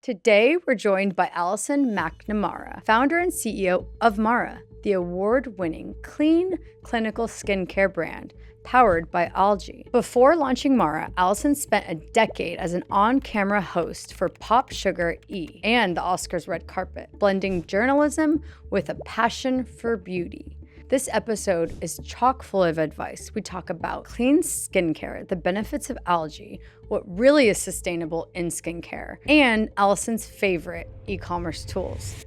Today, we're joined by Allison McNamara, founder and CEO of Mara, the award-winning clean clinical skincare brand powered by algae. Before launching Mara, Allison spent a decade as an on-camera host for Pop Sugar E! And the Oscars red carpet, blending journalism with a passion for beauty. This episode is chock full of advice. We talk about clean skincare, the benefits of algae, what really is sustainable in skincare, and Allison's favorite e-commerce tools.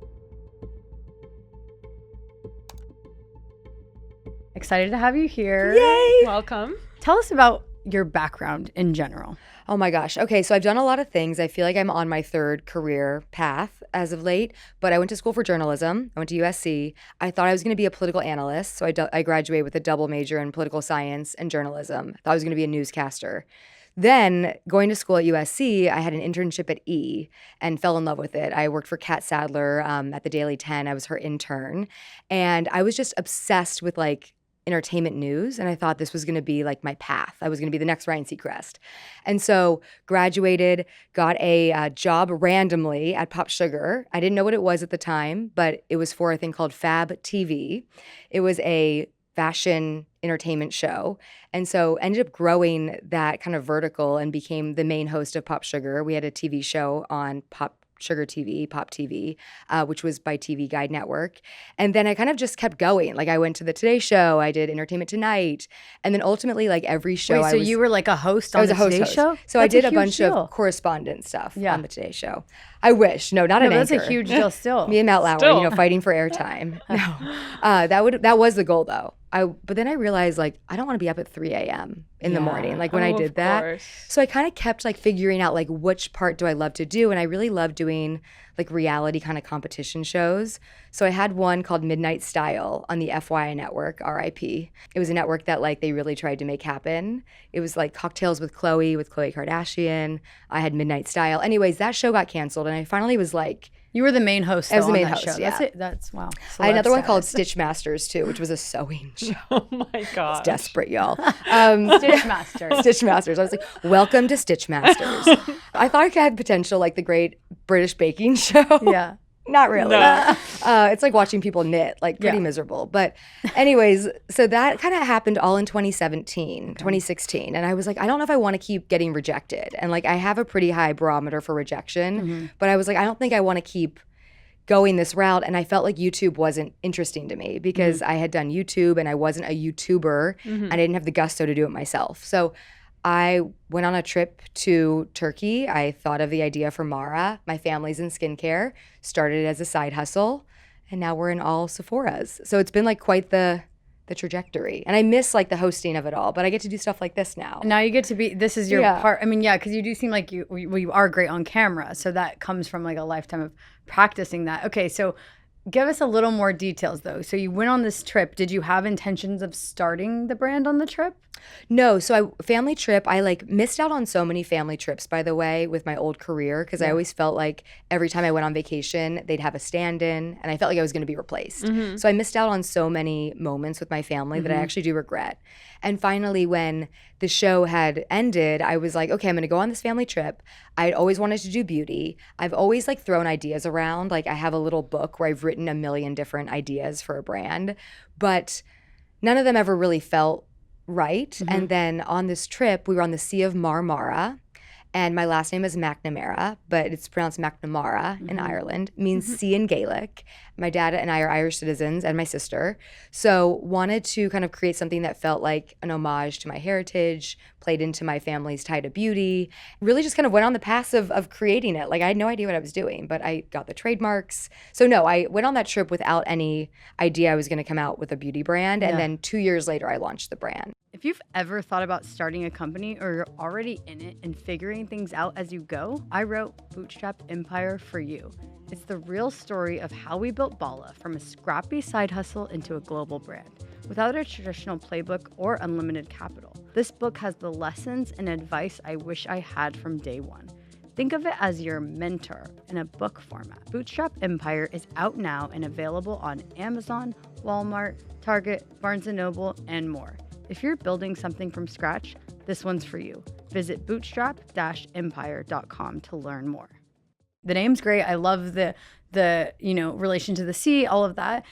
Excited to have you here. Yay! Welcome. Tell us about your background in general. Oh my gosh. Okay, so I've done a lot of things. I feel like I'm on my third career path as of late, but I went to school for journalism. I went to USC. I thought I was going to be a political analyst, so I graduated with a double major in political science and journalism. I thought I was going to be a newscaster. Then going to school at USC, I had an internship at E! And fell in love with it. I worked for Kat Sadler at the Daily 10. I was her intern. And I was just obsessed with entertainment news, and I thought this was going to be my path. I was going to be the next Ryan Seacrest. And so graduated, got a job randomly at Pop Sugar. I didn't know what it was at the time, but it was for a thing called Fab TV. It was a fashion entertainment show. And so ended up growing that kind of vertical and became the main host of Pop Sugar. We had a TV show on Pop Sugar TV, Pop TV, which was by TV Guide Network. And then I kind of just kept going. I went to the Today Show, I did Entertainment Tonight, and then ultimately every show. Wait, so you were a host on the Today Show? So I did a bunch of correspondent stuff on the Today Show. I wish. No, not an anchor. That's a huge deal still. Me and Matt Lauer, fighting for airtime. No, that was the goal though. But then I realized I don't want to be up at 3 a.m. in the morning when I did that. Course. So I kind of kept figuring out which part do I love to do, and I really love doing reality kind of competition shows. So I had one called Midnight Style on the FYI network, RIP. It was a network that they really tried to make happen. It was Cocktails with Khloe Kardashian. I had Midnight Style. Anyways, that show got canceled, and I finally was you were the main host. I was the main on that host. Show. Yeah. That's it. That's wow. I had another one called Stitch Masters too, which was a sewing show. Oh my god, it's desperate, y'all. Stitch Masters. Stitch Masters. I was welcome to Stitch Masters. I thought it had potential, the Great British Baking Show. Yeah. Not really. No. It's like watching people knit, pretty miserable. But anyways, so that kind of happened all in 2016. And I was I don't know if I want to keep getting rejected. And I have a pretty high barometer for rejection. But I was I don't think I want to keep going this route. And I felt YouTube wasn't interesting to me because I had done YouTube and I wasn't a YouTuber and I didn't have the gusto to do it myself. So I went on a trip to Turkey. I thought of the idea for Mara. My family's in skincare, started as a side hustle, and now we're in all Sephoras. So it's been quite the trajectory. And I miss the hosting of it all, but I get to do stuff like this now. Now you get to be, this is your part. I mean, because you do seem like you are great on camera. So that comes from a lifetime of practicing that. Okay, so give us a little more details though. So you went on this trip. Did you have intentions of starting the brand on the trip? No. So family trip, I missed out on so many family trips, by the way, with my old career, because I always felt every time I went on vacation, they'd have a stand-in and I felt I was going to be replaced. So I missed out on so many moments with my family that I actually do regret. And finally, when the show had ended, I was okay, I'm going to go on this family trip. I'd always wanted to do beauty. I've always thrown ideas around. I have a little book where I've written a million different ideas for a brand, but none of them ever really felt right. And then on this trip, we were on the Sea of Marmara, and my last name is McNamara, but it's pronounced McNamara in Ireland, means sea in Gaelic. My dad and I are Irish citizens, and my sister. So wanted to kind of create something that felt like an homage to my heritage, played into my family's tie to beauty, really just kind of went on the path of creating it. I had no idea what I was doing, but I got the trademarks. So no, I went on that trip without any idea I was going to come out with a beauty brand. And then 2 years later, I launched the brand. If you've ever thought about starting a company or you're already in it and figuring things out as you go, I wrote Bootstrap Empire for you. It's the real story of how we built Bala from a scrappy side hustle into a global brand without a traditional playbook or unlimited capital. This book has the lessons and advice I wish I had from day one. Think of it as your mentor in a book format. Bootstrap Empire is out now and available on Amazon, Walmart, Target, Barnes & Noble, and more. If you're building something from scratch, this one's for you. Visit bootstrap-empire.com to learn more. the name's great. I love the relation to the sea, all of that.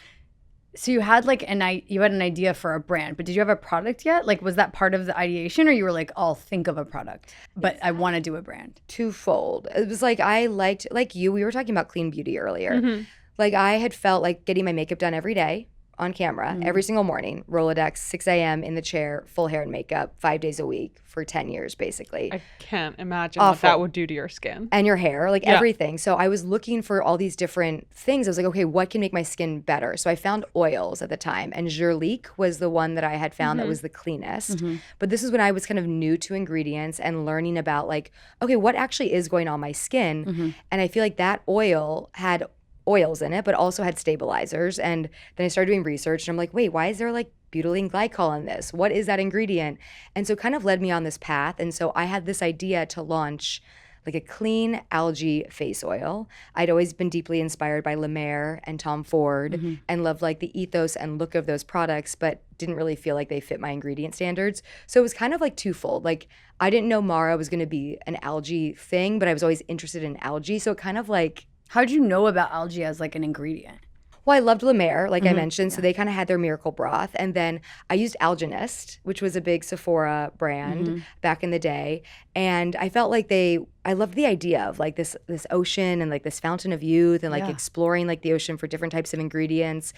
So you had like an idea for a brand, but did you have a product yet? Like, was that part of the ideation, or you were like, I'll think of a product, but I want to do a brand? Twofold. It was like, I liked, like you, we were talking about clean beauty earlier. Like, I had felt like getting my makeup done every day on camera, every single morning, Rolodex, 6 a.m. in the chair, full hair and makeup, 5 days a week for 10 years, basically. I can't imagine what that would do to your skin. And your hair, like everything. So I was looking for all these different things. I was like, okay, what can make my skin better? So I found oils at the time. And Jurlique was the one that I had found that was the cleanest. But this is when I was kind of new to ingredients and learning about like, okay, what actually is going on my skin? And I feel like that oil had oils in it, but also had stabilizers. And then I started doing research and I'm like, wait, why is there like butylene glycol in this? What is that ingredient? And so it kind of led me on this path. And so I had this idea to launch like a clean algae face oil. I'd always been deeply inspired by Elie-Meyers and Tom Ford and loved like the ethos and look of those products, but didn't really feel like they fit my ingredient standards. So it was kind of like twofold. Like, I didn't know Mara was going to be an algae thing, but I was always interested in algae. So it kind of like, how'd you know about algae as like an ingredient? Well, I loved Elie-Meyers, like I mentioned, so they kind of had their miracle broth. And then I used Alginist, which was a big Sephora brand back in the day. And I felt like I loved the idea of like this ocean and like this fountain of youth and like exploring like the ocean for different types of ingredients.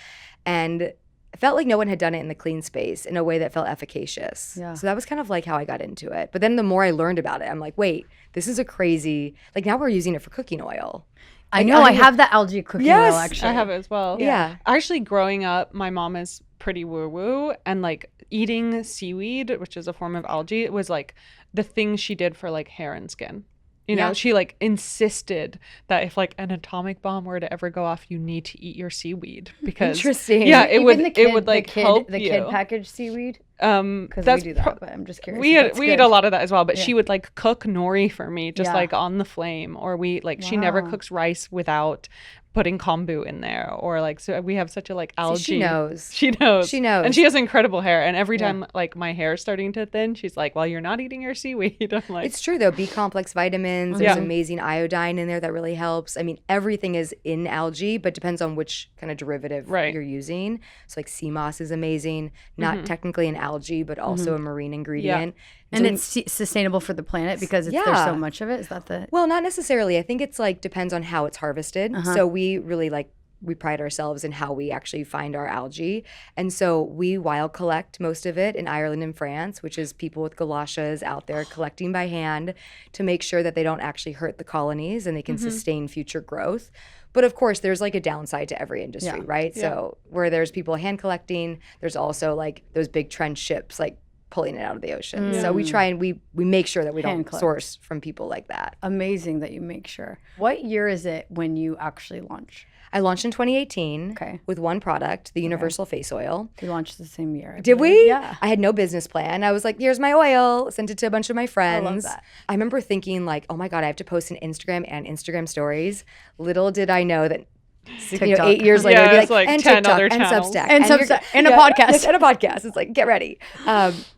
And I felt like no one had done it in the clean space in a way that felt efficacious. Yeah. So that was kind of like how I got into it. But then the more I learned about it, I'm like, wait, this is a crazy, like now we're using it for cooking oil. I know. I have the algae cooking oil, actually. I have it as well. Yeah. Actually, growing up, my mom is pretty woo-woo. And, like, eating seaweed, which is a form of algae, was, like, the thing she did for, like, hair and skin. You know, she, like, insisted that if, like, an atomic bomb were to ever go off, you need to eat your seaweed. Because, interesting. Yeah, it would, like, help the you. kid packaged seaweed? Because we do that, but I'm just curious. We eat a lot of that as well, but she would like cook nori for me just like on the flame, or she never cooks rice without putting kombu in there, or like, so we have such a like algae. See, she knows and she has incredible hair, and every time like my hair is starting to thin, she's like, well, you're not eating your seaweed. I'm like, it's true though. B complex vitamins, there's amazing iodine in there that really helps. I mean, everything is in algae, but depends on which kind of derivative you're using. So like sea moss is amazing, not technically an algae, but also a marine ingredient. And it's sustainable for the planet because there's so much of it. Is that the... Well, not necessarily. I think it's like depends on how it's harvested. So we really we pride ourselves in how we actually find our algae. And so we wild collect most of it in Ireland and France, which is people with galoshes out there collecting by hand to make sure that they don't actually hurt the colonies and they can sustain future growth. But of course, there's like a downside to every industry, right? Yeah. So where there's people hand collecting, there's also like those big trench ships like pulling it out of the ocean. So we try and we make sure that we don't source from people like that. Amazing that you make sure. What year is it when you actually launch? I launched in 2018 with one product, the Universal Face Oil. We launched the same year. Did we? Yeah. I had no business plan. I was like, here's my oil. Sent it to a bunch of my friends. I love that. I remember thinking like, oh my God, I have to post an Instagram and Instagram stories. Little did I know that 8 years later, it'd be like, and 10 TikTok other and channels. Substack and a podcast. And a podcast. It's like, get ready.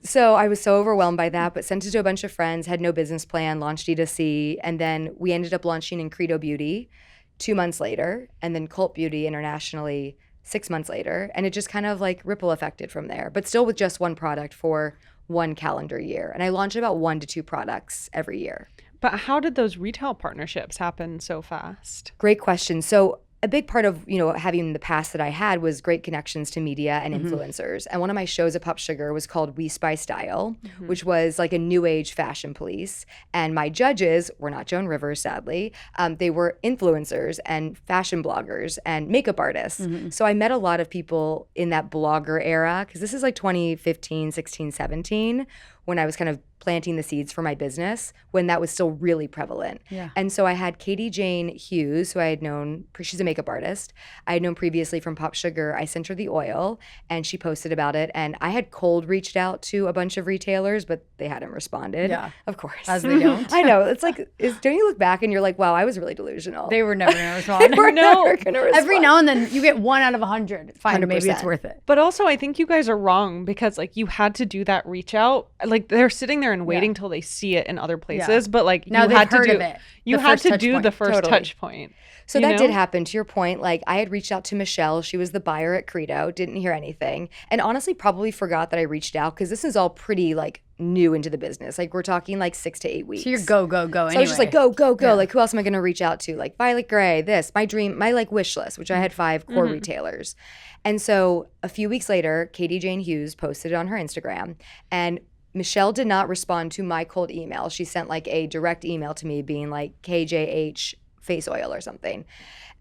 So I was so overwhelmed by that, but sent it to a bunch of friends, had no business plan, launched D2C, and then we ended up launching in Credo Beauty 2 months later, and then Cult Beauty internationally 6 months later. And it just kind of like ripple affected from there, but still with just one product for one calendar year. And I launched about 1 to 2 products every year. But how did those retail partnerships happen so fast? Great question. So a big part of, having the past that I had was great connections to media and influencers. And one of my shows at Pop Sugar was called We Spy Style, which was like a new age fashion police. And my judges were not Joan Rivers, sadly. They were influencers and fashion bloggers and makeup artists. So I met a lot of people in that blogger era, because this is like 2015, 16, 17, when I was kind of planting the seeds for my business, when that was still really prevalent. Yeah. And so I had Katie Jane Hughes, who I had known, she's a makeup artist. I had known previously from Pop Sugar. I sent her the oil and she posted about it. And I had cold reached out to a bunch of retailers, but they hadn't responded. Yeah. Of course. As they don't. I know. It's like, don't you look back and you're like, wow, I was really delusional. They were never going to respond. They were never going to respond. Every now and then you get 1 out of 100. Fine, 100%. maybe it's worth it. But also I think you guys are wrong, because like you had to do that reach out. like they're sitting there and waiting till they see it in other places, but like now you had to heard do of it. You had to do the first Totally. touch point. So that did happen. To your point, like I had reached out to Michelle. She was the buyer at Credo. Didn't hear anything. And honestly, probably forgot that I reached out because this is all pretty like new into the business. Like we're talking like 6 to 8 weeks. So you're go anyway. So I was just like, go. Like who else am I going to reach out to? Like Violet Grey, this, my dream, my like wish list, which I had 5 core retailers. And so a few weeks later, Katie Jane Hughes posted it on her Instagram, and Michelle did not respond to my cold email. She sent like a direct email to me being like KJH face oil or something.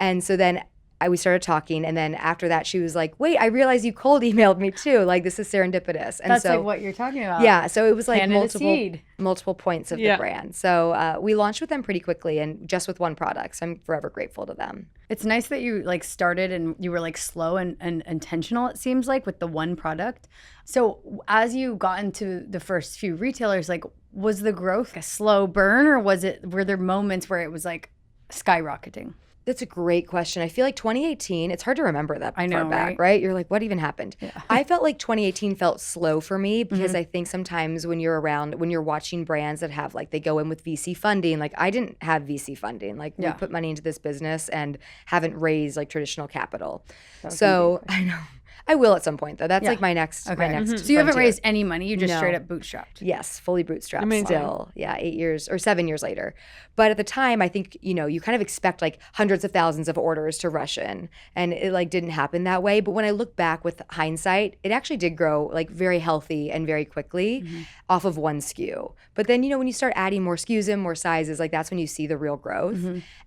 And so then we started talking, and then after that she was like, wait, I realized you cold emailed me too. Like this is serendipitous. And That's so like what you're talking about. yeah, so it was like Planted multiple points of the brand. So we launched with them pretty quickly and just with one product. So I'm forever grateful to them. It's nice that you like started and you were like slow and intentional, it seems like, with the one product. So as you got into the first few retailers, like was the growth a slow burn, or were there moments where it was like skyrocketing? That's a great question. I feel like 2018, it's hard to remember that I know, far back, right? You're like, what even happened? Yeah. I felt like 2018 felt slow for me because I think sometimes when you're watching brands that have like, they go in with VC funding, like I didn't have VC funding. Like we put money into this business and haven't raised like traditional capital. So I know. I will at some point though. That's like my next. Okay. My next So you haven't raised any money. You just straight up bootstrapped. Yes, fully bootstrapped. Still, 8 years or 7 years later. But at the time, I think you kind of expect like hundreds of thousands of orders to rush in, and it like didn't happen that way. But when I look back with hindsight, it actually did grow like very healthy and very quickly off of one SKU. But then when you start adding more SKUs in, more sizes, like that's when you see the real growth.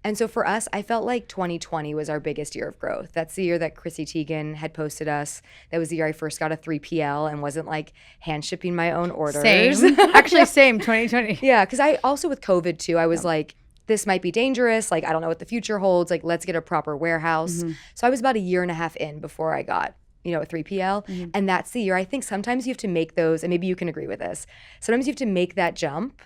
And so for us, I felt like 2020 was our biggest year of growth. That's the year that Chrissy Teigen had posted us. That was the year I first got a 3PL and wasn't like hand shipping my own orders. Same. Actually, same, 2020. Yeah, because I also with COVID too, I was like, this might be dangerous. Like, I don't know what the future holds. Like, let's get a proper warehouse. So I was about 1.5 years in before I got a 3PL. And that's the year I think sometimes you have to make those, and maybe you can agree with this. Sometimes you have to make that jump.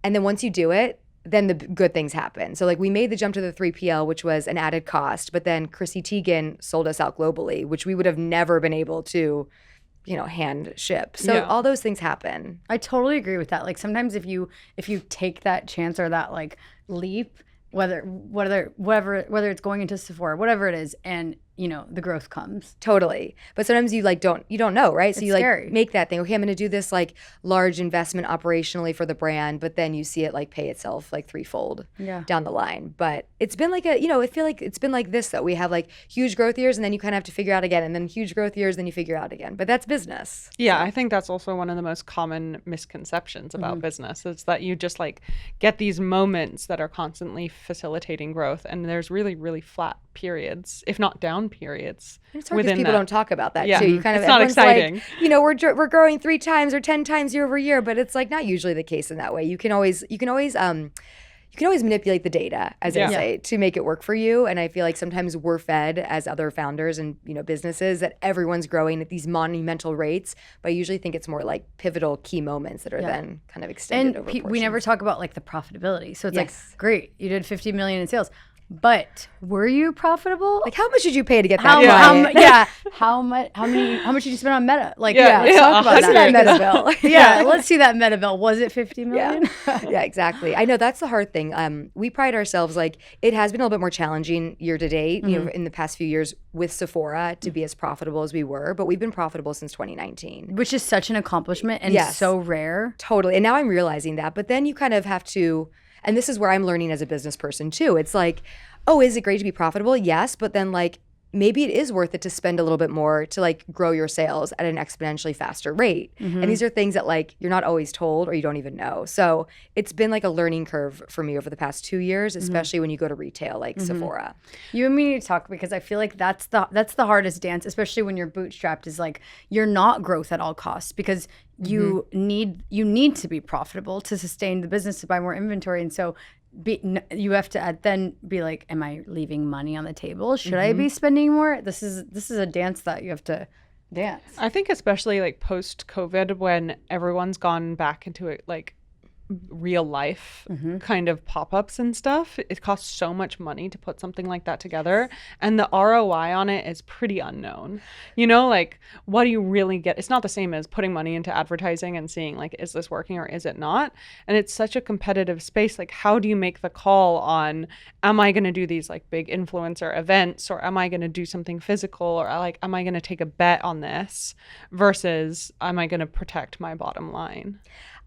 And then once you do it, then the good things happen. So like we made the jump to the 3PL, which was an added cost, but then Chrissy Teigen sold us out globally, which we would have never been able to, hand ship. So all those things happen. I totally agree with that. Like sometimes if you take that chance or that like leap, whether it's going into Sephora, whatever it is, and the growth comes. Totally. But sometimes you like don't know, right? So it's you like scary. Make that thing, okay, I'm going to do this like large investment operationally for the brand, but then you see it like pay itself like threefold down the line. But it's been like I feel like it's been like this, that we have like huge growth years and then you kind of have to figure out again, and then huge growth years, then you figure out again. But that's business. Yeah, I think that's also one of the most common misconceptions about business. It's that you just like get these moments that are constantly facilitating growth, and there's really, really flat periods, if not down periods. It's hard because people don't talk about that too. You kind of, it's not exciting. Like, we're growing 3 times or 10 times year over year, but it's like not usually the case in that way. You can always manipulate the data, as I say, to make it work for you. And I feel like sometimes we're fed as other founders and businesses that everyone's growing at these monumental rates, but I usually think it's more like pivotal key moments that are then kind of extended over we never talk about like the profitability. So it's like, great, you did 50 million in sales. But were you profitable? Like, how much did you pay to get that? How much did you spend on Meta? Like, let's talk about that Meta bill. Let's see that Meta bill. Was it 50 million? Yeah, exactly. I know that's the hard thing. We pride ourselves, like, it has been a little bit more challenging year to date, in the past few years with Sephora to be as profitable as we were, but we've been profitable since 2019. Which is such an accomplishment and so rare. Totally. And now I'm realizing that. But then you kind of have to, and this is where I'm learning as a business person too. It's like, oh, is it great to be profitable? Yes. But then like, maybe it is worth it to spend a little bit more to like grow your sales at an exponentially faster rate. And these are things that like you're not always told or you don't even know. So it's been like a learning curve for me over the past 2 years, especially when you go to retail like Sephora. You and me need to talk, because I feel like that's the hardest dance, especially when you're bootstrapped, is like you're not growth at all costs, because you need to be profitable to sustain the business, to buy more inventory. And so you have to then be like, am I leaving money on the table? Should I be spending more? This is a dance that you have to dance. I think especially like post-COVID, when everyone's gone back into it, like real life kind of pop-ups and stuff. It costs so much money to put something like that together, and the ROI on it is pretty unknown. Like, what do you really get? It's not the same as putting money into advertising and seeing like, is this working or is it not? And it's such a competitive space. Like, how do you make the call on, am I going to do these like big influencer events, or am I going to do something physical, or like, am I going to take a bet on this versus am I going to protect my bottom line?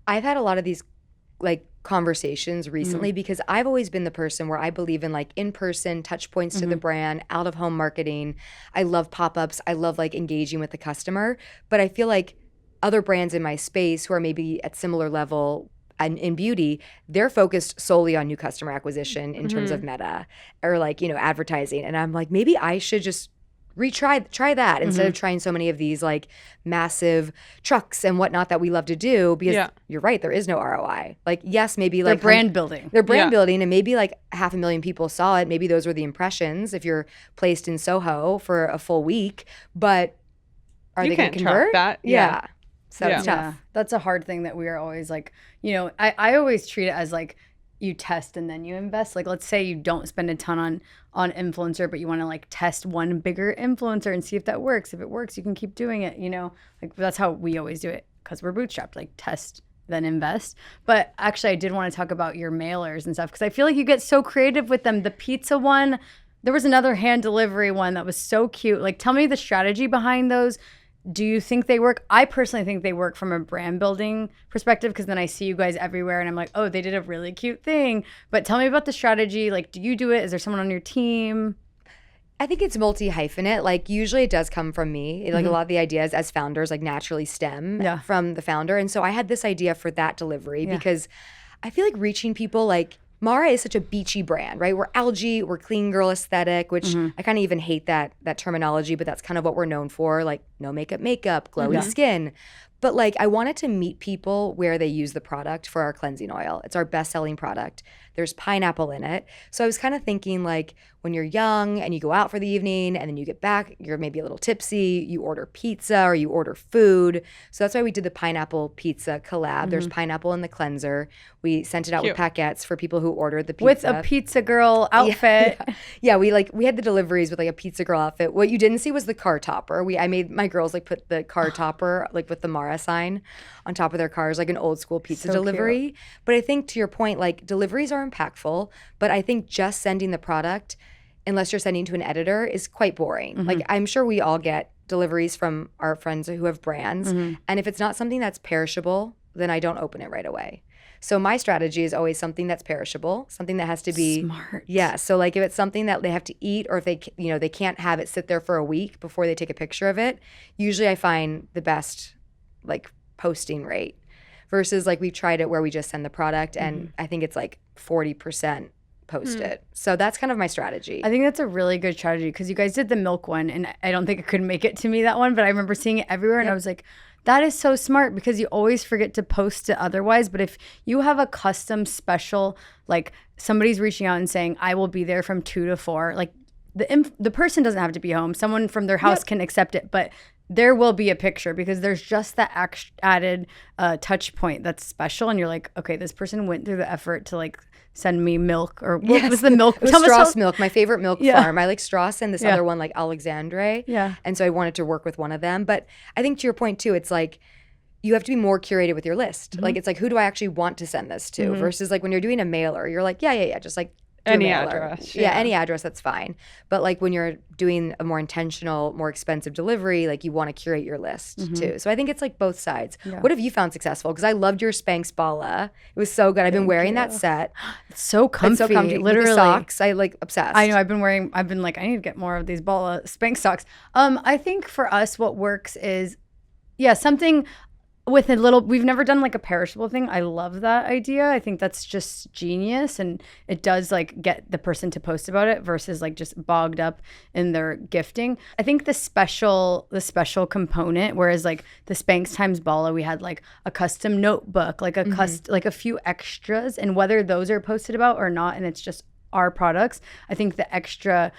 I've had a lot of these like conversations recently because I've always been the person where I believe in like in-person touch points to the brand, out of home marketing. I love pop-ups. I love like engaging with the customer. But I feel like other brands in my space who are maybe at similar level and in beauty, they're focused solely on new customer acquisition in terms of meta or like, advertising. And I'm like, maybe I should just try that instead of trying so many of these like massive trucks and whatnot that we love to do, because you're right, there is no ROI. Like, yes, maybe like they're brand building. They're brand building, and maybe like 500,000 people saw it. Maybe those were the impressions if you're placed in Soho for a full week, but are they going to convert? That. Yeah. So it's tough. Yeah. That's a hard thing that we are always like, I always treat it as like, you test and then you invest. Like, let's say you don't spend a ton on influencer, but you want to like test one bigger influencer and see if that works. If it works, you can keep doing it, like that's how we always do it because we're bootstrapped, like test, then invest. But actually I did want to talk about your mailers and stuff because I feel like you get so creative with them. The pizza one, there was another hand delivery one that was so cute. Like, tell me the strategy behind those. Do you think they work? I personally think they work from a brand building perspective because then I see you guys everywhere and I'm like, oh, they did a really cute thing. But tell me about the strategy. Like, do you do it? Is there someone on your team? I think it's multi-hyphenate. Like, usually it does come from me. Like, a lot of the ideas as founders like naturally stem from the founder. And so I had this idea for that delivery because I feel like reaching people, like, Mara is such a beachy brand, right? We're algae, we're clean girl aesthetic, which I kind of even hate that terminology, but that's kind of what we're known for, like no makeup, glowy skin. But like, I wanted to meet people where they use the product for our cleansing oil. It's our best-selling product. There's pineapple in it. So I was kind of thinking like, when you're young and you go out for the evening and then you get back, you're maybe a little tipsy, you order pizza or you order food. So that's why we did the pineapple pizza collab. There's pineapple in the cleanser. We sent it out with paquettes for people who ordered the pizza. With a pizza girl outfit. Yeah, we had the deliveries with like a pizza girl outfit. What you didn't see was the car topper. I made my girls like put the car topper like with the Mara sign on top of their cars, like an old school pizza delivery. Cute. But I think to your point, like deliveries are impactful, but I think just sending the product, unless you're sending to an editor, is quite boring. Like, I'm sure we all get deliveries from our friends who have brands. And if it's not something that's perishable, then I don't open it right away. So my strategy is always something that's perishable, something that has to be smart. Yeah. So like if it's something that they have to eat, or if they can't have it sit there for a week before they take a picture of it, usually I find the best like posting rate versus like we've tried it where we just send the product and I think it's like 40% posted. So that's kind of my strategy. I think that's a really good strategy because you guys did the milk one and I don't think it could make it to me, that one, but I remember seeing it everywhere and I was like, that is so smart because you always forget to post it otherwise. But if you have a custom special, like somebody's reaching out and saying, I will be there from 2 to 4, like the person doesn't have to be home. Someone from their house can accept it, but there will be a picture because there's just that added touch point that's special. And you're like, okay, this person went through the effort to like send me milk, or what was the milk? It was Strauss milk, my favorite milk farm. I like Strauss and this other one like Alexandre. Yeah. And so I wanted to work with one of them. But I think to your point too, it's like you have to be more curated with your list. Like it's like, who do I actually want to send this to? Versus like when you're doing a mailer, you're like, yeah, just like any address. Yeah, any address, that's fine. But like when you're doing a more intentional, more expensive delivery, like you want to curate your list too. So I think it's like both sides. Yeah. What have you found successful? Because I loved your Spanx Bala. It was so good. I've been wearing that set. It's so comfy. It's so comfy. Literally. With the socks, I like obsessed. I know. I've been like, I need to get more of these Bala Spanx socks. I think for us, what works is, something with a little, we've never done like a perishable thing. I love that idea. I think that's just genius, and it does like get the person to post about it versus like just bogged up in their gifting. I think the special component, whereas like the Spanx times Bala, we had like a custom notebook, like a like a few extras, and whether those are posted about or not, and it's just our products. I think the extra,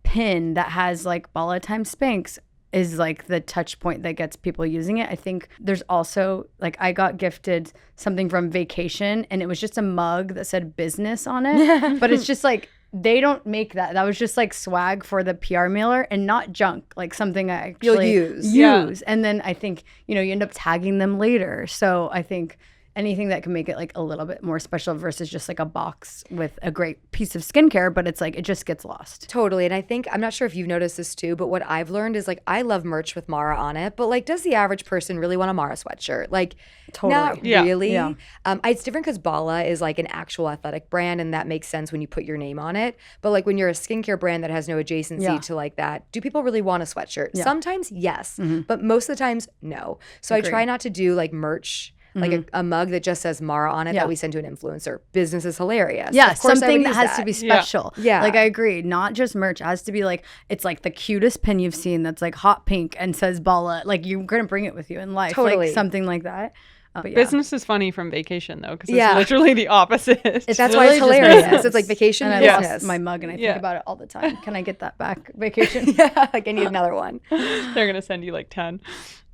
pin that has like Bala times Spanx is like the touch point that gets people using it. I think there's also like I got gifted something from vacation and it was just a mug that said business on it. But it's just like they don't make that. That was just like swag for the PR mailer and not junk, like something I actually use. Yeah. And then I think, you end up tagging them later. So I think anything that can make it like a little bit more special versus just like a box with a great piece of skincare, but it's like it just gets lost. Totally. And I think, I'm not sure if you've noticed this too, but what I've learned is like I love merch with Mara on it, but like does the average person really want a Mara sweatshirt? Like not really. Yeah. It's different because Bala is like an actual athletic brand and that makes sense when you put your name on it. But like when you're a skincare brand that has no adjacency to like that, do people really want a sweatshirt? Yeah. Sometimes yes, but most of the times no. So I try not to do like merch like a mug that just says Mara on it that we send to an influencer. Business is hilarious. Yeah, something that has to be special. Yeah. Like I agree. Not just merch. It has to be like, it's like the cutest pin you've seen that's like hot pink and says Bala. Like you're going to bring it with you in life. Totally. Like something like that. But Business is funny from vacation though, because it's literally the opposite. That's why it's hilarious. It's like vacation and and I business. lost my mug and I think about it all the time. Can I get that back? Vacation? Like I need another one. They're going to send you like 10.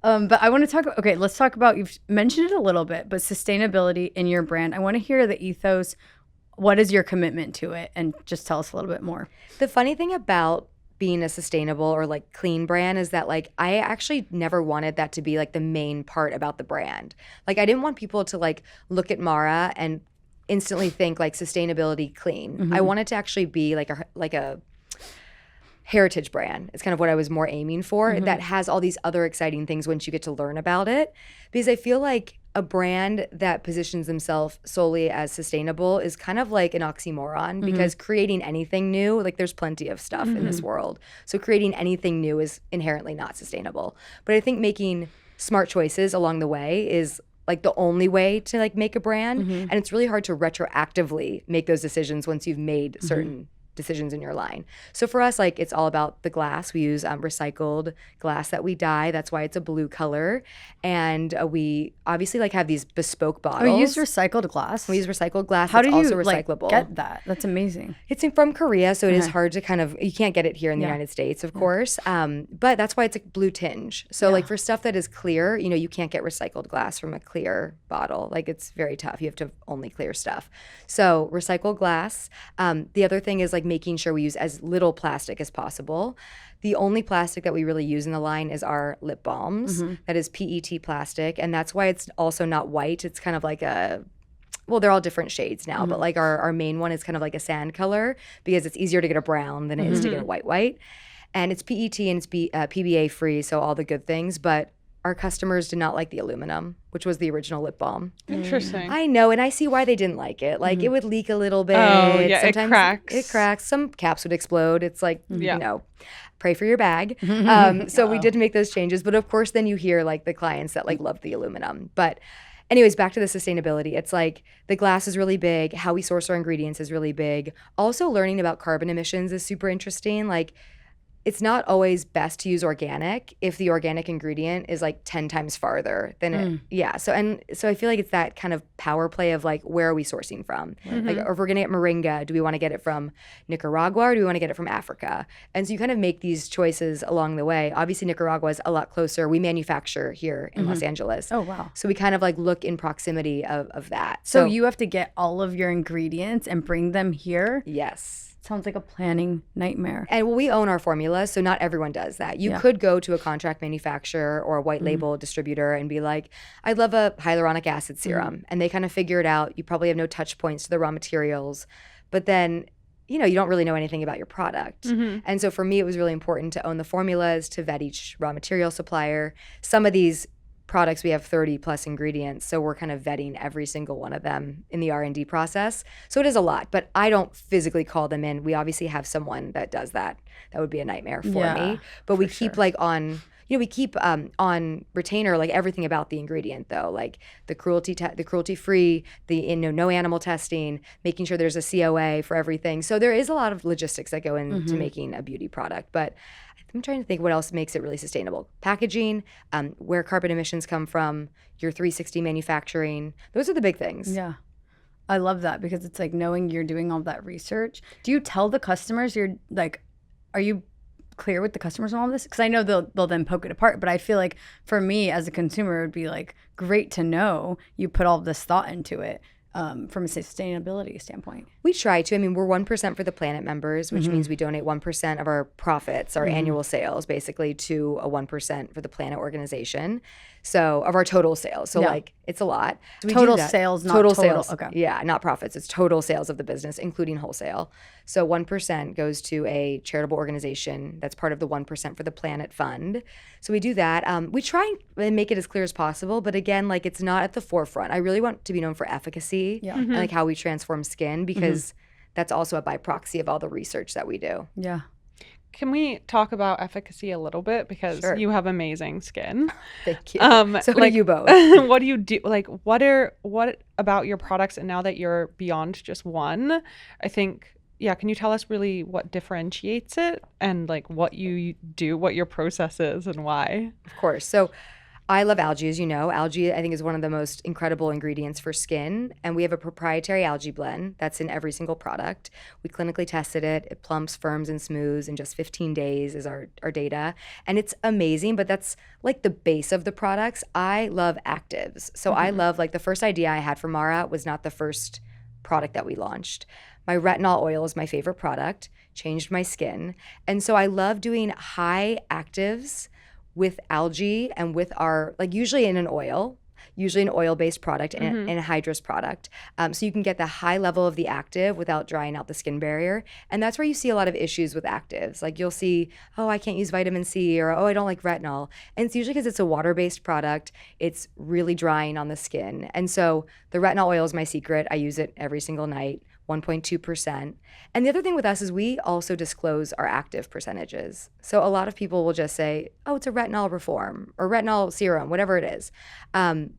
But I want to talk about, let's talk about, you've mentioned it a little bit, but sustainability in your brand. I want to hear the ethos. What is your commitment to it? And just tell us a little bit more. The funny thing about being a sustainable or like clean brand is that like I actually never wanted that to be like the main part about the brand. Like I didn't want people to like look at Mara and instantly think like sustainability clean. I wanted to actually be like a heritage brand. It's kind of what I was more aiming for, that has all these other exciting things once you get to learn about it. Because I feel like a brand that positions themselves solely as sustainable is kind of like an oxymoron, because creating anything new, like there's plenty of stuff in this world. So creating anything new is inherently not sustainable. But I think making smart choices along the way is like the only way to like make a brand. And it's really hard to retroactively make those decisions once you've made certain decisions in your line. So for us, like it's all about the glass. We use recycled glass that we dye. That's why it's a blue color. And we obviously like have these bespoke bottles. Oh, you use recycled glass? We use recycled glass. How do you also like recyclable. Get that? That's amazing. It's from Korea, so it is hard to kind of, you can't get it here in the United States, of course. But that's why it's a blue tinge. So like for stuff that is clear, you can't get recycled glass from a clear bottle. Like it's very tough. You have to only clear stuff. So recycled glass. The other thing is like making sure we use as little plastic as possible. The only plastic that we really use in the line is our lip balms. That is PET plastic. And that's why it's also not white. It's kind of like well, they're all different shades now, but like our main one is kind of like a sand color because it's easier to get a brown than it is to get a white. And it's PET and it's PBA free, so all the good things. But our customers did not like the aluminum, which was the original lip balm. Interesting. I know, and I see why they didn't like it. Like it would leak a little bit. Oh, yeah, sometimes it cracks. It cracks. Some caps would explode. It's like, pray for your bag. So we did make those changes. But of course, then you hear like the clients that like love the aluminum. But anyways, back to the sustainability. It's like the glass is really big. How we source our ingredients is really big. Also, learning about carbon emissions is super interesting. Like, it's not always best to use organic if the organic ingredient is like 10 times farther than it. Yeah. So I feel like it's that kind of power play of like, where are we sourcing from? Like, if we're going to get moringa, do we want to get it from Nicaragua or do we want to get it from Africa? And so you kind of make these choices along the way. Obviously, Nicaragua is a lot closer. We manufacture here in Los Angeles. Oh, wow. So we kind of like look in proximity of that. So you have to get all of your ingredients and bring them here? Yes. Sounds like a planning nightmare. And we own our formula, so not everyone does that. You could go to a contract manufacturer or a white label distributor and be like, I'd love a hyaluronic acid serum. And they kind of figure it out. You probably have no touch points to the raw materials. But then, you don't really know anything about your product. And so for me, it was really important to own the formulas, to vet each raw material supplier. Some of these products, we have 30 plus ingredients, so we're kind of vetting every single one of them in the R&D process. So it is a lot, but I don't physically call them in. We obviously have someone that does that. That would be a nightmare for me. But we keep like on, we keep on retainer like everything about the ingredient though, like the cruelty free, the no animal testing, making sure there's a COA for everything. So there is a lot of logistics that go into making a beauty product, but I'm trying to think what else makes it really sustainable. Packaging, where carbon emissions come from, your 360 manufacturing. Those are the big things. Yeah. I love that because it's like knowing you're doing all that research. Do you tell the customers you're like, are you clear with the customers on all this? Because I know they'll then poke it apart, but I feel like for me as a consumer, it would be like great to know you put all this thought into it. From a sustainability standpoint. We try to. I mean, we're 1% for the Planet members, which means we donate 1% of our profits, our annual sales, basically to a 1% for the Planet organization. So of our total sales. So like it's a lot. So total sales, not total sales. Okay. Yeah, not profits. It's total sales of the business, including wholesale. So 1% goes to a charitable organization that's part of the 1% for the Planet Fund. So we do that. We try and make it as clear as possible, but again, like it's not at the forefront. I really want to be known for efficacy and like how we transform skin, because that's also by proxy of all the research that we do. Yeah. Can we talk about efficacy a little bit? Because you have amazing skin. Thank you. So like, do you both? What do you do? Like, what about your products? And now that you're beyond just one, I think, can you tell us really what differentiates it and like what you do, what your process is and why? Of course. So I love algae, as you know. Algae, I think, is one of the most incredible ingredients for skin. And we have a proprietary algae blend that's in every single product. We clinically tested it. It plumps, firms, and smooths in just 15 days is our data. And it's amazing, but that's like the base of the products. I love actives. So I love, like, the first idea I had for Mara was not the first product that we launched. My retinol oil is my favorite product, changed my skin. And so I love doing high actives with algae and with our, like, usually in an oil-based product and a hydrous product. So you can get the high level of the active without drying out the skin barrier. And that's where you see a lot of issues with actives. Like you'll see, oh, I can't use vitamin C, or, oh, I don't like retinol. And it's usually because it's a water-based product. It's really drying on the skin. And so the retinol oil is my secret. I use it every single night. 1.2%. And the other thing with us is we also disclose our active percentages. So a lot of people will just say, oh, it's a retinol reform or retinol serum, whatever it is.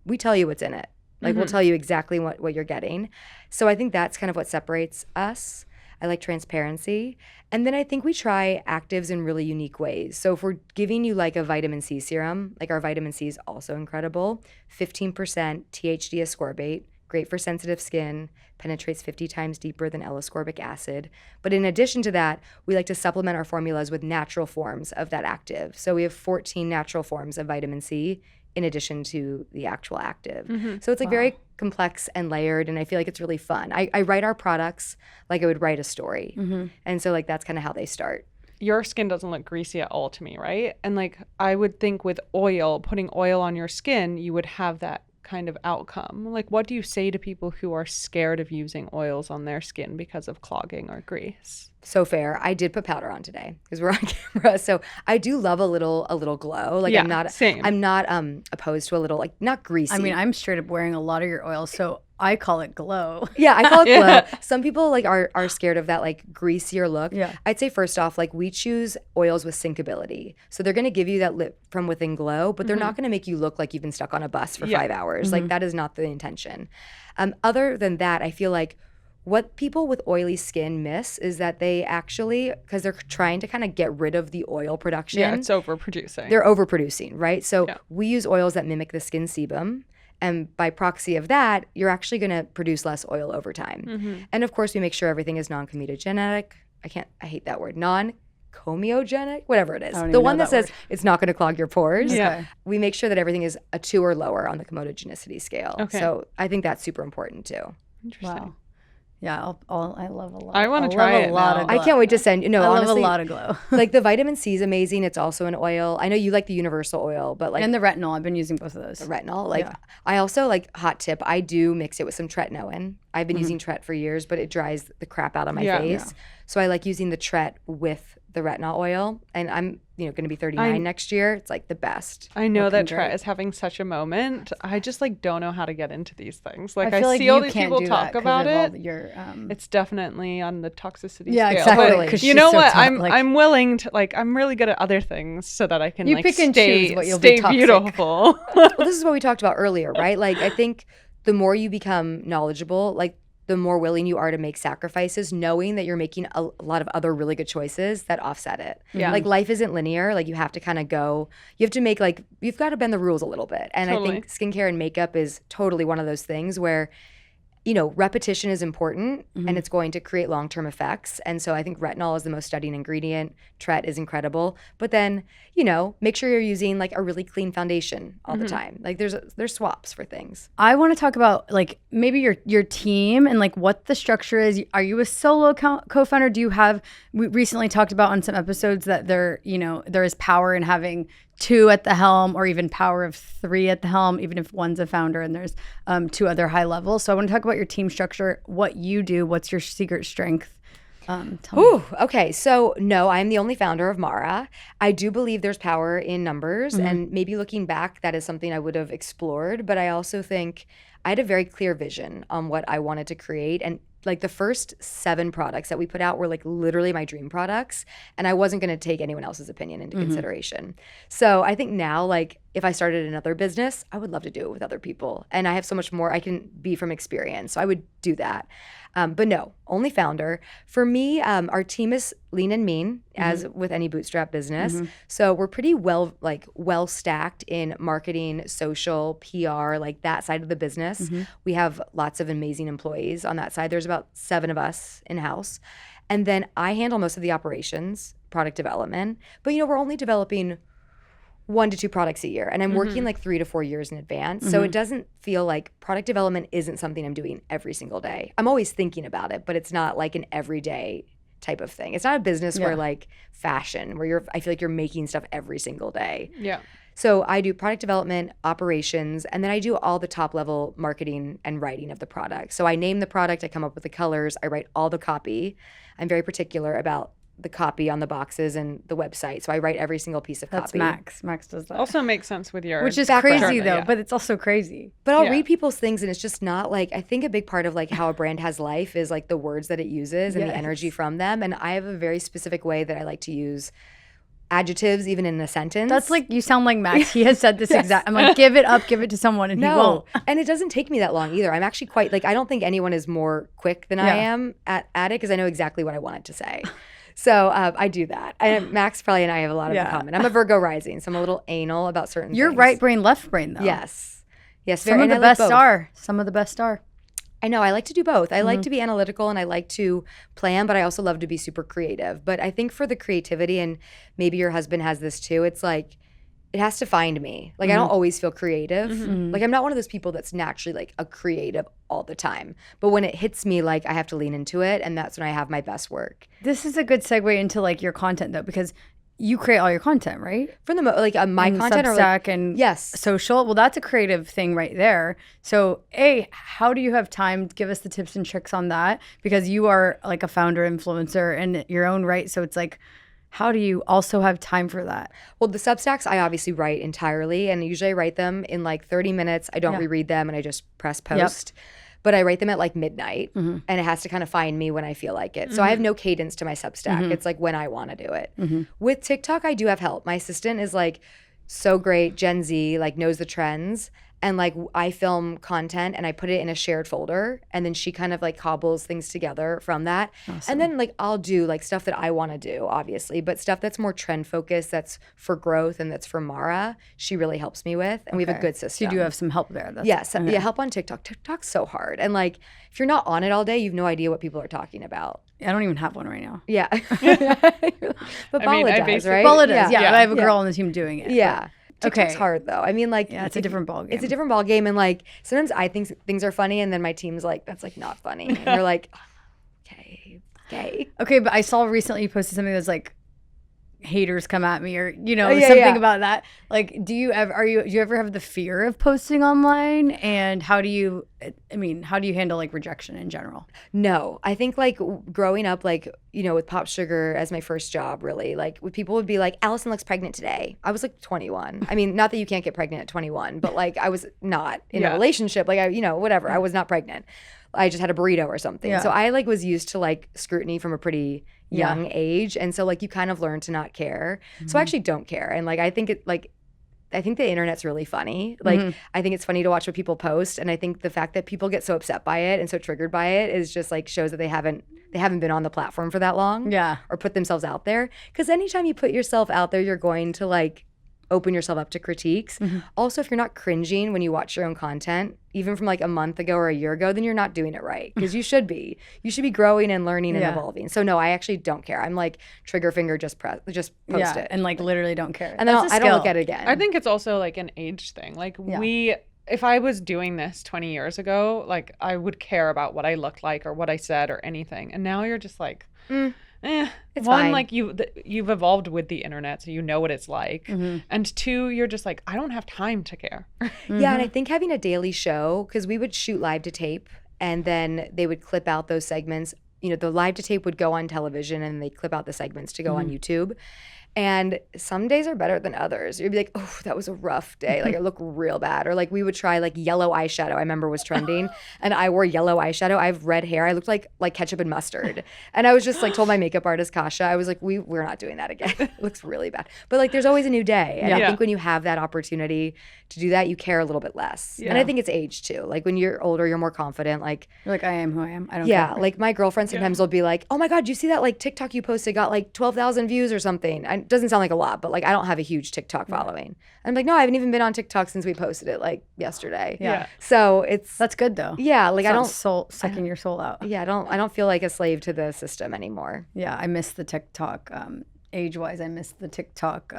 We tell you what's in it. Like we'll tell you exactly what you're getting. So I think that's kind of what separates us. I like transparency. And then I think we try actives in really unique ways. So if we're giving you like a vitamin C serum, like our vitamin C is also incredible, 15% THD ascorbate, great for sensitive skin, penetrates 50 times deeper than L-ascorbic acid. But in addition to that, we like to supplement our formulas with natural forms of that active. So we have 14 natural forms of vitamin C in addition to the actual active. So it's like very complex and layered, and I feel like it's really fun. I write our products like I would write a story. And so like that's kind of how they start. Your skin doesn't look greasy at all to me, right? And like I would think with oil, putting oil on your skin, you would have that kind of outcome. Like, what do you say to people who are scared of using oils on their skin because of clogging or grease? So fair. I did put powder on today because we're on camera. So I do love a little glow. Like I'm not opposed to a little, like, not greasy. I mean, I'm straight up wearing a lot of your oils, so I call it glow. Yeah, I call it glow. Some people like are scared of that like greasier look. Yeah. I'd say first off, like we choose oils with syncability. So they're gonna give you that lip from within glow, but they're not gonna make you look like you've been stuck on a bus for 5 hours. Like that is not the intention. Other than that, I feel like what people with oily skin miss is that they actually, because they're trying to kind of get rid of the oil production. Yeah, it's overproducing. They're overproducing, right? So we use oils that mimic the skin sebum. And by proxy of that, you're actually going to produce less oil over time. And of course, we make sure everything is non-comedogenic. I hate that word. Non-comedogenic, whatever it is. The one that says it's not going to clog your pores. Yeah. We make sure that everything is a 2 or lower on the comedogenicity scale. Okay. So I think that's super important too. Interesting. Wow. Yeah, I love a lot. I want to try it now. I can't wait to send you. No, honestly, love a lot of glow. Like the vitamin C is amazing. It's also an oil. I know you like the universal oil, but like and the retinol. I've been using both of those. The retinol, like I also like hot tip. I do mix it with some tretinoin. I've been using Tret for years, but it dries the crap out of my face. Yeah. So I like using the Tret with the retinol oil, and I'm going to be 39 next year. It's like the best. I know that Tret is having such a moment. I just like don't know how to get into these things. Like I see all these people talk about it. It's definitely on the toxicity scale. Exactly. But you know what? I'm willing to I'm really good at other things so that I can pick and choose what you'll stay be beautiful. Well, this is what we talked about earlier, right? Like I think the more you become knowledgeable, like the more willing you are to make sacrifices, knowing that you're making a lot of other really good choices that offset it. Yeah. Like life isn't linear. Like you have to kind of you have to make you've got to bend the rules a little bit. And I think skincare and makeup is totally one of those things where repetition is important and it's going to create long-term effects. And so I think retinol is the most studied ingredient. Tret is incredible. But then, make sure you're using like a really clean foundation all the time. Like there's swaps for things. I want to talk about like maybe your team and like what the structure is. Are you a solo co-founder? Do you have, we recently talked about on some episodes that there is power in having 2 at the helm or even power of 3 at the helm, even if one's a founder and there's 2 other high levels. So I want to talk about your team structure, what you do, what's your secret strength. Okay. So no, I'm the only founder of Mara. I do believe there's power in numbers and maybe looking back, that is something I would have explored. But I also think I had a very clear vision on what I wanted to create. And like the first 7 products that we put out were like literally my dream products. And I wasn't going to take anyone else's opinion into consideration. So I think now, like if I started another business, I would love to do it with other people. And I have so much more I can be from experience. So I would do that. But no, only founder. For me, our team is lean and mean, as with any bootstrap business. So we're pretty well stacked in marketing, social, PR, like that side of the business. We have lots of amazing employees on that side. There's about 7 of us in-house. And then I handle most of the operations, product development. But, we're only developing 1 to 2 products a year. And I'm working like 3 to 4 years in advance. So it doesn't feel like product development isn't something I'm doing every single day. I'm always thinking about it, but it's not like an everyday type of thing. It's not a business where like fashion, where I feel like you're making stuff every single day. Yeah. So I do product development, operations, and then I do all the top level marketing and writing of the product. So I name the product, I come up with the colors, I write all the copy. I'm very particular about the copy on the boxes and the website. So I write every single piece of That's copy. Max. Max does that. Also makes sense with your Which is background. crazy though, Yeah. but it's also crazy. But I'll read people's things and it's just not like, I think a big part of like how a brand has life is like the words that it uses and the energy from them. And I have a very specific way that I like to use adjectives even in a sentence. That's like, you sound like Max. He has said this exact, I'm like, give it up, give it to someone, and he won't. And it doesn't take me that long either. I'm actually quite like, I don't think anyone is more quick than I am at it because I know exactly what I wanted to say. So I do that. Max probably and I have a lot in common. I'm a Virgo rising, so I'm a little anal about certain You're things. right brain, left brain though. Yes. Some of the best are. Some of the best are. I know. I like to do both. I like to be analytical and I like to plan, but I also love to be super creative. But I think for the creativity, and maybe your husband has this too, it's like, it has to find me. Like I don't always feel creative. Like I'm not one of those people that's naturally like a creative all the time. But when it hits me, like I have to lean into it, and that's when I have my best work. This is a good segue into like your content though, because you create all your content, right? For the my And content Substack or like, and yes, social. Well, that's a creative thing right there. So, how do you have time? Give us the tips and tricks on that, because you are like a founder influencer in your own right. So it's like, how do you also have time for that? Well, the Substacks I obviously write entirely, and usually I write them in like 30 minutes. I don't reread them, and I just press post. But I write them at like midnight, and it has to kind of find me when I feel like it. So I have no cadence to my Substack. It's like when I want to do it. With TikTok, I do have help. My assistant is like so great, Gen Z, like knows the trends. And like I film content and I put it in a shared folder, and then she kind of like cobbles things together from that. Awesome. And then like I'll do like stuff that I want to do, obviously, but stuff that's more trend focused, that's for growth and that's for Mara, she really helps me with. And we have a good system. So you do have some help there. Yes. Yeah, help on TikTok. TikTok's so hard. And like if you're not on it all day, you have no idea what people are talking about. I don't even have one right now. Yeah. But Paula does, right? Paula does, yeah. But I have a girl on the team doing it. Yeah. TikTok's hard though. I mean, like, it's a different ballgame. It's a different ballgame, and like sometimes I think things are funny, and then my team's like, "That's like not funny," and we're like, "Okay." But I saw recently you posted something that's like, haters come at me, or something about that. Like, do you ever have the fear of posting online, and how do you handle like rejection in general? No, I think like growing up, like, with Pop Sugar as my first job, really, like people would be like, Allison looks pregnant today. I was like 21. I mean, not that you can't get pregnant at 21, but like I was not in a relationship. Like whatever. I was not pregnant. I just had a burrito or something. So I like was used to like scrutiny from a pretty young age. And so like you kind of learn to not care. So I actually don't care. And like I think the internet's really funny. Like I think it's funny to watch what people post. And I think the fact that people get so upset by it and so triggered by it is just like shows that they haven't been on the platform for that long. Yeah. Or put themselves out there. Because anytime you put yourself out there, you're going to like open yourself up to critiques. Also, if you're not cringing when you watch your own content, even from like a month ago or a year ago, then you're not doing it right, because you should be. You should be growing and learning and evolving. So no, I actually don't care. I'm like trigger finger, just post it, and like literally don't care. and then I don't look at it again. I think it's also like an age thing. Like if I was doing this 20 years ago, like I would care about what I looked like or what I said or anything. And now you're just like, it's fine. Like you've evolved with the internet, so you know what it's like. And two, you're just like, I don't have time to care. Yeah, and I think having a daily show, because we would shoot live to tape and then they would clip out those segments. You know, the live to tape would go on television and they clip out the segments to go on YouTube. And some days are better than others. You'd be like, oh, that was a rough day. Like, I look real bad. Or like we would try like yellow eyeshadow, I remember was trending. And I wore yellow eyeshadow. I have red hair. I looked like ketchup and mustard. And I was just like, told my makeup artist, Kasha, I was like, we're not doing that again. It looks really bad. But like, there's always a new day. And I think when you have that opportunity to do that, you care a little bit less. And I think it's age too. Like when you're older, you're more confident. Like, you're like, I am who I am. I don't care. Like my girlfriend sometimes will be like, oh my God, you see that like TikTok you posted got like 12,000 views or something. It doesn't sound like a lot, but like I don't have a huge TikTok following. I'm like, no, I haven't even been on TikTok since we posted it like yesterday. Yeah. So that's good though. Yeah. Like it's sucking your soul out. Yeah. I don't feel like a slave to the system anymore. Yeah. I miss the TikTok, age-wise, I miss the TikTok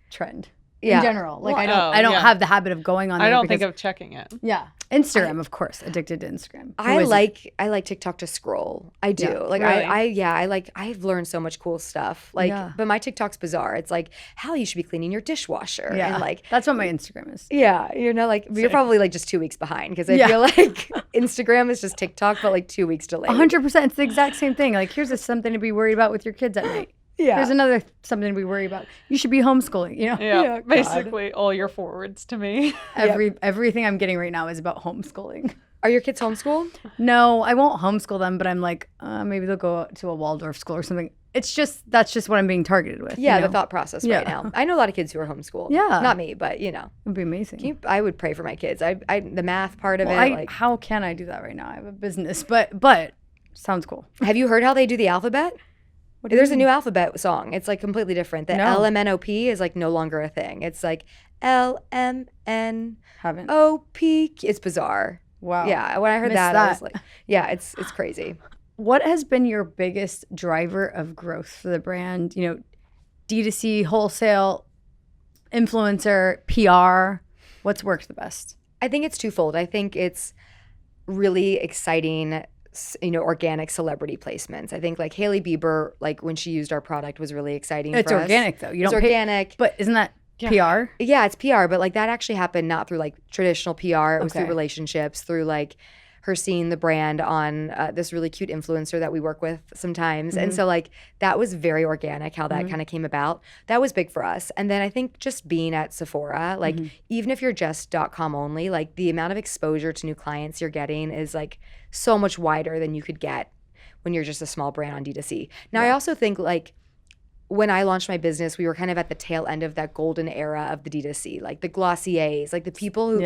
trend. In general, like I don't have the habit of going on there. I don't think of checking it. Yeah, Instagram, of course, addicted to Instagram. I like TikTok to scroll. I do. I've learned so much cool stuff. But my TikTok's bizarre. It's like how you should be cleaning your dishwasher. Yeah, and like that's what my Instagram is. Yeah, you're probably like just 2 weeks behind, because I feel like Instagram is just TikTok, but like 2 weeks delayed. 100%. It's the exact same thing. Like here's something to be worried about with your kids at night. Yeah. Here's another something we worry about. You should be homeschooling, you know? Yeah, basically all your forwards to me. Everything I'm getting right now is about homeschooling. Are your kids homeschooled? No, I won't homeschool them, but I'm like, maybe they'll go to a Waldorf school or something. That's just what I'm being targeted with. Yeah, the thought process right now. I know a lot of kids who are homeschooled. Yeah. Not me, but you know. It'd be amazing. I would pray for my kids. The math part of it. How can I do that right now? I have a business, but sounds cool. Have you heard how they do the alphabet? There's a new alphabet song. It's like completely different. The LMNOP is like no longer a thing. It's like LMNOP. It's bizarre. Wow. Yeah. When I heard that, I was like, yeah, it's crazy. What has been your biggest driver of growth for the brand? You know, D2C, wholesale, influencer, PR. What's worked the best? I think it's twofold. I think it's really exciting, organic celebrity placements. I think like Hailey Bieber, like when she used our product, was really exciting for us. It's organic though. It's organic. But isn't that PR? Yeah, it's PR. But like that actually happened not through like traditional PR. It was through relationships, through like her seeing the brand on this really cute influencer that we work with sometimes. And so like that was very organic how that kind of came about. That was big for us. And then I think just being at Sephora, like even if you're just .com only, like the amount of exposure to new clients you're getting is like so much wider than you could get when you're just a small brand on D2C. Now I also think like when I launched my business, we were kind of at the tail end of that golden era of the D2C, like the Glossiers, like the people who,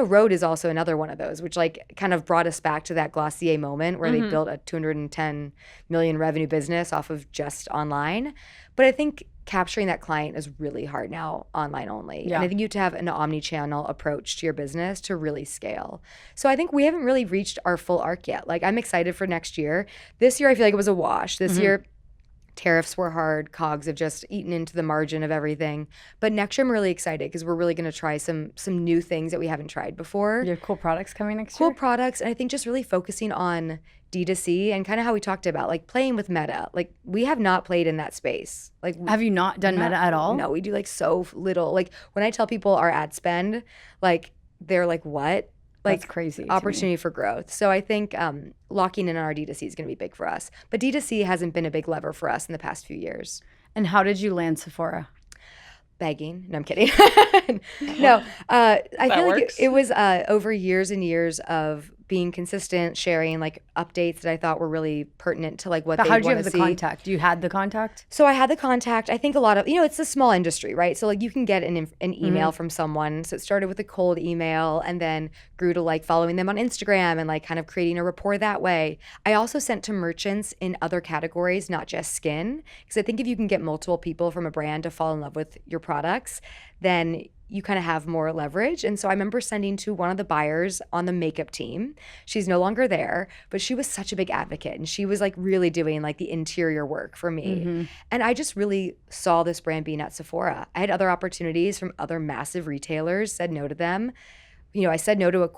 Rhode is also another one of those, which like kind of brought us back to that Glossier moment where they built a 210 million revenue business off of just online. But I think capturing that client is really hard now, online only. Yeah. And I think you have to have an omni-channel approach to your business to really scale. So I think we haven't really reached our full arc yet. Like I'm excited for next year. This year, I feel like it was a wash. This year, tariffs were hard. COGS have just eaten into the margin of everything. But next year, I'm really excited because we're really going to try some new things that we haven't tried before. You have cool products coming next year? Cool products. And I think just really focusing on D2C and kind of how we talked about, like playing with Meta. Like we have not played in that space. Like, have you not done Meta at all? No, we do like so little. Like when I tell people our ad spend, like they're like, what? Like that's crazy. Opportunity for growth. So I think locking in on our D2C is going to be big for us. But D2C hasn't been a big lever for us in the past few years. And how did you land Sephora? Begging. No, I'm kidding. No, I feel like it was over years and years of being consistent, sharing like updates that I thought were really pertinent to like what But they how did you want have to the see. contact? You had the contact? So I had the contact. I think a lot of, it's a small industry, right? So like you can get an email from someone. So it started with a cold email and then grew to like following them on Instagram and like kind of creating a rapport that way. I also sent to merchants in other categories, not just skin, because I think if you can get multiple people from a brand to fall in love with your products, then you kind of have more leverage. And so I remember sending to one of the buyers on the makeup team. She's no longer there, but she was such a big advocate and she was like really doing like the interior work for me. And I just really saw this brand being at Sephora. I had other opportunities from other massive retailers, said no to them. I said no to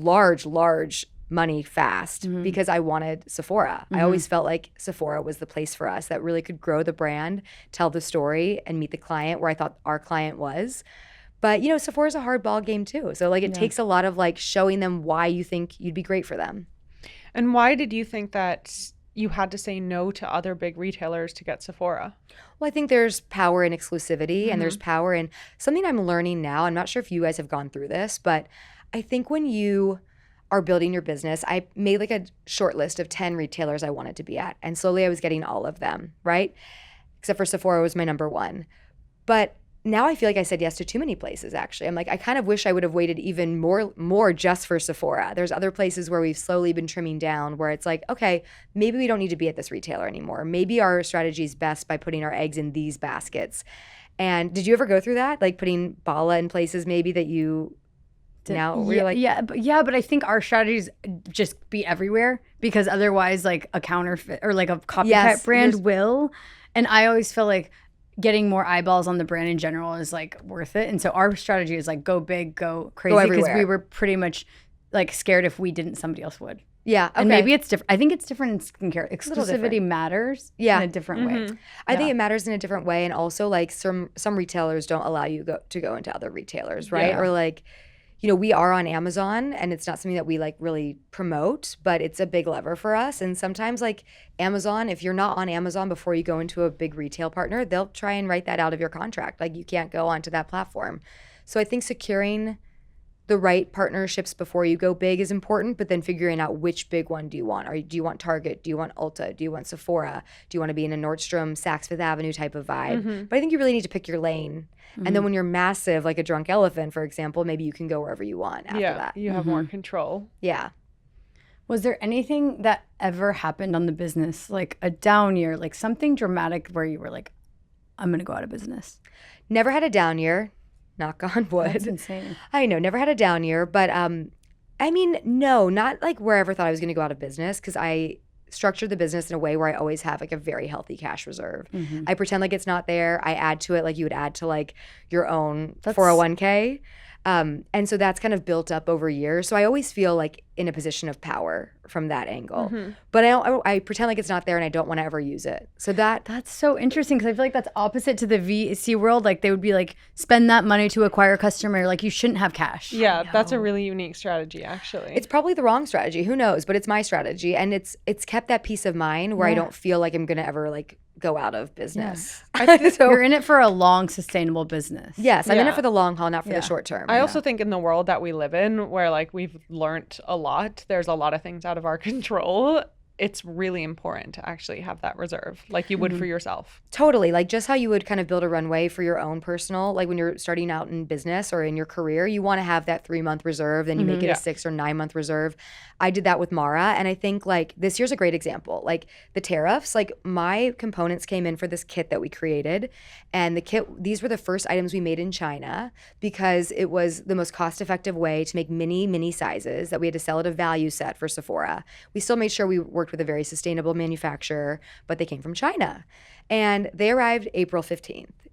large money fast because I wanted Sephora. I always felt like Sephora was the place for us that really could grow the brand, tell the story, and meet the client where I thought our client was. But, Sephora's a hard ball game too. So like it takes a lot of like showing them why you think you'd be great for them. And why did you think that you had to say no to other big retailers to get Sephora? Well, I think there's power in exclusivity and there's power in something I'm learning now. I'm not sure if you guys have gone through this, but I think when you are building your business, I made like a short list of 10 retailers I wanted to be at. And slowly I was getting all of them, right? Except for Sephora was my number one. But now I feel like I said yes to too many places, actually. I'm like, I kind of wish I would have waited even more just for Sephora. There's other places where we've slowly been trimming down where it's like, okay, maybe we don't need to be at this retailer anymore. Maybe our strategy is best by putting our eggs in these baskets. And did you ever go through that? Like putting Bala in places maybe that you now we're like but I think our strategies just be everywhere because otherwise like a counterfeit or like a copycat brand will. And I always feel like getting more eyeballs on the brand in general is like worth it. And so our strategy is like go big, go crazy because we were pretty much like scared if we didn't, somebody else would. Yeah. Okay. And maybe it's different. I think it's different in skincare. Exclusivity matters in a different way. I think it matters in a different way. And also like some retailers don't allow you to go into other retailers, right? Yeah. Or like, we are on Amazon and it's not something that we like really promote, but it's a big lever for us. And sometimes like Amazon, if you're not on Amazon before you go into a big retail partner, they'll try and write that out of your contract. Like you can't go onto that platform. So I think securing the right partnerships before you go big is important, but then figuring out which big one do you want? Or do you want Target? Do you want Ulta? Do you want Sephora? Do you want to be in a Nordstrom, Saks Fifth Avenue type of vibe? But I think you really need to pick your lane. And then when you're massive, like a drunk elephant, for example, maybe you can go wherever you want after that. You have more control. Yeah. Was there anything that ever happened on the business, like a down year, like something dramatic where you were like, I'm going to go out of business? Never had a down year. Knock on wood. That's insane. I know, never had a down year, but no, not like where I ever thought I was going to go out of business because I structured the business in a way where I always have like a very healthy cash reserve. I pretend like it's not there. I add to it like you would add to like your own 401k. And so that's kind of built up over years. So I always feel like in a position of power from that angle. But I pretend like it's not there and I don't want to ever use it. So that's so interesting because I feel like that's opposite to the VC world. Like they would be like, spend that money to acquire a customer. Like you shouldn't have cash. Yeah, that's a really unique strategy actually. It's probably the wrong strategy. Who knows? But it's my strategy. And it's kept that peace of mind where I don't feel like I'm going to ever like go out of business. So you're in it for a long, sustainable business. Yes, I'm in it for the long haul, not for the short term. I also think in the world that we live in, where like we've learned a lot, there's a lot of things out of our control. It's really important to actually have that reserve like you would for yourself. Totally. Like just how you would kind of build a runway for your own personal, like when you're starting out in business or in your career, you want to have that 3-month reserve, then you make it a 6 or 9-month reserve. I did that with Mara. And I think like this year's a great example. Like the tariffs, like my components came in for this kit that we created. And the kit, these were the first items we made in China because it was the most cost-effective way to make mini sizes that we had to sell at a value set for Sephora. We still made sure we worked with a very sustainable manufacturer, but they came from China. And they arrived April 15th.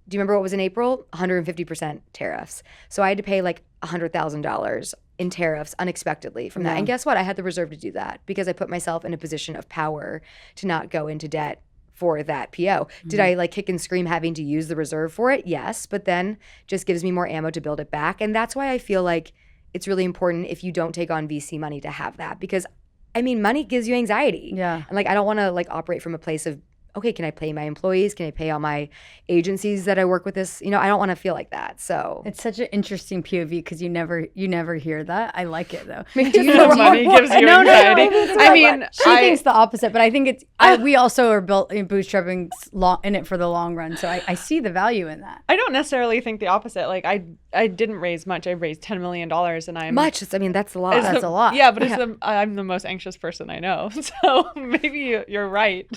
Do you remember what was in April? 150% tariffs. So I had to pay like $100,000 in tariffs unexpectedly from that. And guess what? I had the reserve to do that because I put myself in a position of power to not go into debt for that PO. Did I like kick and scream having to use the reserve for it? Yes, but then just gives me more ammo to build it back. And that's why I feel like it's really important if you don't take on VC money to have that because I mean, money gives you anxiety. Yeah. And like, I don't want to like operate from a place of okay, can I pay my employees? Can I pay all my agencies that I work with this? I don't want to feel like that. So it's such an interesting POV because you never hear that. I like it though. More money gives you anxiety. I mean, she thinks the opposite, but I think it's we also are built in bootstrapping in it for the long run. So I see the value in that. I don't necessarily think the opposite. Like I didn't raise much. I raised $10 million, and I'm much. That's a lot. That's a lot. Yeah, but I'm the most anxious person I know. So maybe you're right.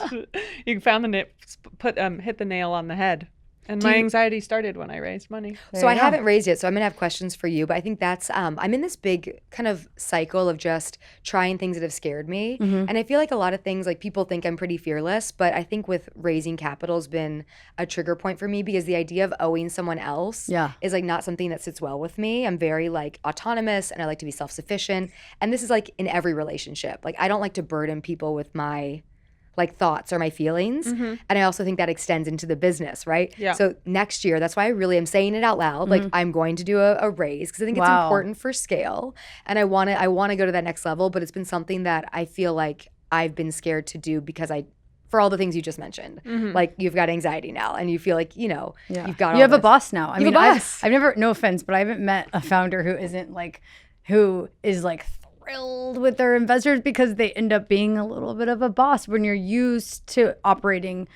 You found hit the nail on the head. And my anxiety started when I raised money. So I haven't raised yet, so I'm going to have questions for you. But I think that's, I'm in this big kind of cycle of just trying things that have scared me. And I feel like a lot of things, like people think I'm pretty fearless, but I think with raising capital has been a trigger point for me because the idea of owing someone else is like not something that sits well with me. I'm very like autonomous and I like to be self-sufficient. And this is like in every relationship. Like I don't like to burden people with my like thoughts or my feelings. And I also think that extends into the business, right? Yeah. So next year, that's why I really am saying it out loud. Like I'm going to do a raise because I think it's important for scale. And I want to go to that next level, but it's been something that I feel like I've been scared to do because for all the things you just mentioned, like you've got anxiety now and you feel like, you've got all you have this. a boss now. I You mean, have a boss. I've never, no offense, but I haven't met a founder who is thrilled with their investors because they end up being a little bit of a boss when you're used to operating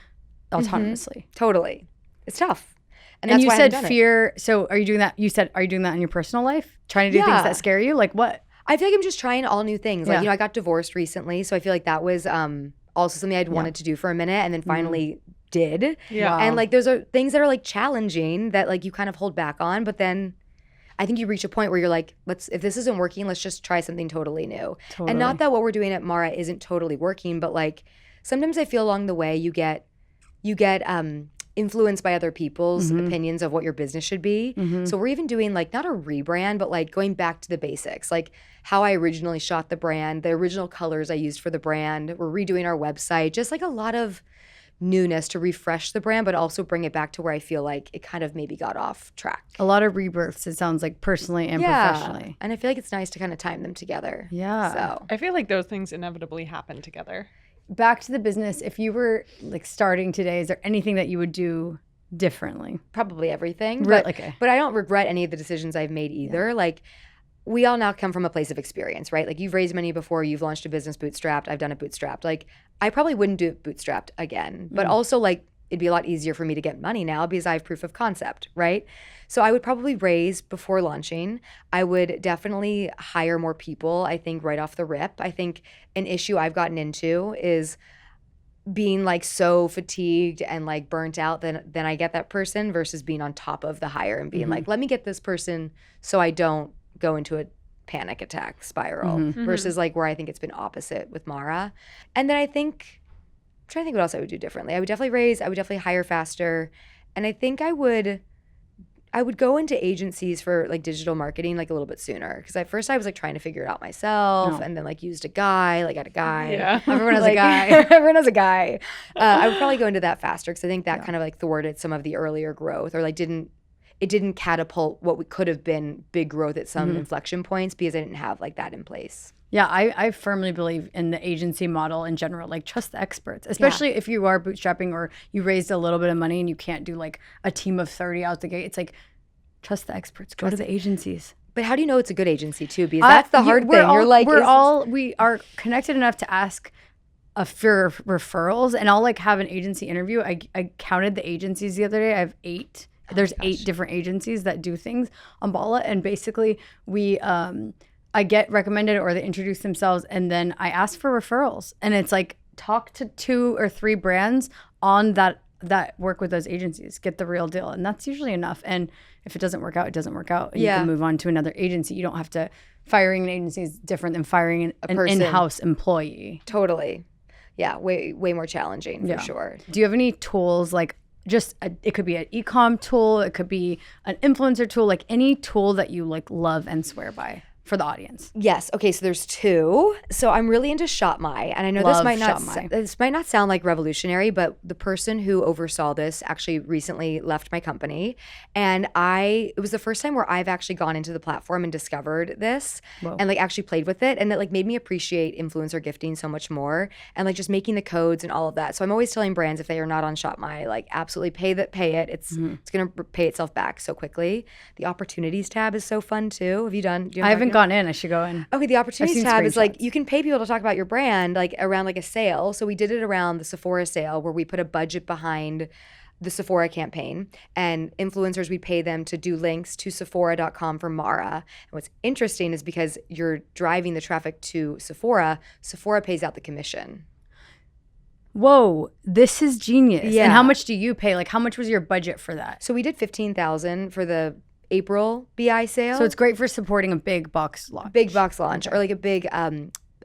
autonomously. Totally. It's tough. And you said fear. So are you doing that? Are you doing that in your personal life? Trying to do things that scare you? Like what? I feel like I'm just trying all new things. Like, I got divorced recently. So I feel like that was also something I'd wanted to do for a minute and then finally did. Yeah. And like those are things that are like challenging that like you kind of hold back on. But then I think you reach a point where you're like, if this isn't working, let's just try something totally new. And not that what we're doing at Mara isn't totally working, but like sometimes I feel along the way you get influenced by other people's opinions of what your business should be. So we're even doing like not a rebrand, but like going back to the basics, like how I originally shot the brand, the original colors I used for the brand. We're redoing our website, just like a lot of newness to refresh the brand, but also bring it back to where I feel like it kind of maybe got off track. A lot of rebirths, it sounds like, personally and professionally. And I feel like it's nice to kind of time them together. Yeah. So I feel like those things inevitably happen together. Back to the business, if you were like starting today, is there anything that you would do differently? Probably everything. Right, But, okay. but I don't regret any of the decisions I've made either. Like we all now come from a place of experience, right? Like you've raised money before, you've launched a business bootstrapped, I've done it bootstrapped. Like I probably wouldn't do it bootstrapped again, but also like it'd be a lot easier for me to get money now because I have proof of concept, right? So I would probably raise before launching. I would definitely hire more people, I think, right off the rip. I think an issue I've gotten into is being like so fatigued and like burnt out then I get that person versus being on top of the hire and being like, let me get this person so I don't go into a panic attack spiral versus like where I think it's been opposite with Mara. And then I'm trying to think what else I would do differently. I would definitely raise, I would definitely hire faster. And I think I would go into agencies for like digital marketing like a little bit sooner. Because at first I was like trying to figure it out myself and then like used a guy, like got a guy. Yeah. Everyone has like, a guy. Everyone has a guy. I would probably go into that faster because I think that kind of like thwarted some of the earlier growth or like it didn't catapult what could have been big growth at some inflection points because I didn't have like that in place. Yeah, I firmly believe in the agency model in general. Like, trust the experts, especially if you are bootstrapping or you raised a little bit of money and you can't do like a team of 30 out the gate. It's like, trust the experts. Go to the agencies. But how do you know it's a good agency too? Because that's the hard thing. We are connected enough to ask for referrals, and I'll like have an agency interview. I counted the agencies the other day. I have 8. There's 8 different agencies that do things on Bala, and basically I get recommended or they introduce themselves and then I ask for referrals. And it's like talk to 2 or 3 brands on that work with those agencies, get the real deal. And that's usually enough. And if it doesn't work out, it doesn't work out. And you can move on to another agency. You don't have to, firing an agency is different than firing an in-house employee. Totally. Yeah, way more challenging for sure. Do you have any tools like it could be an e-com tool, it could be an influencer tool, like any tool that you like love and swear by? for the audience. Yes. Okay. So there's two. So I'm really into Shop My, and I know Love this might not sound like revolutionary, but the person who oversaw this actually recently left my company, and it was the first time where I've actually gone into the platform and discovered this, and like actually played with it, and it like made me appreciate influencer gifting so much more, and like just making the codes and all of that. So I'm always telling brands, if they are not on Shop My, like absolutely pay it. It's gonna pay itself back so quickly. The opportunities tab is so fun too. Have you done? I haven't gone in. I should go in. Okay, the opportunities tab is like screenshots. you can pay people to talk about your brand like around like a sale. So we did it around the Sephora sale where we put a budget behind the Sephora campaign, and influencers, we pay them to do links to Sephora.com for Mara. And what's interesting is because you're driving the traffic to Sephora pays out the commission. Whoa, this is genius. Yeah. And how much do you pay? Like, how much was your budget for that? So we did $15,000 for the April BI sale. So it's great for supporting a big box launch. Big box launch, or like a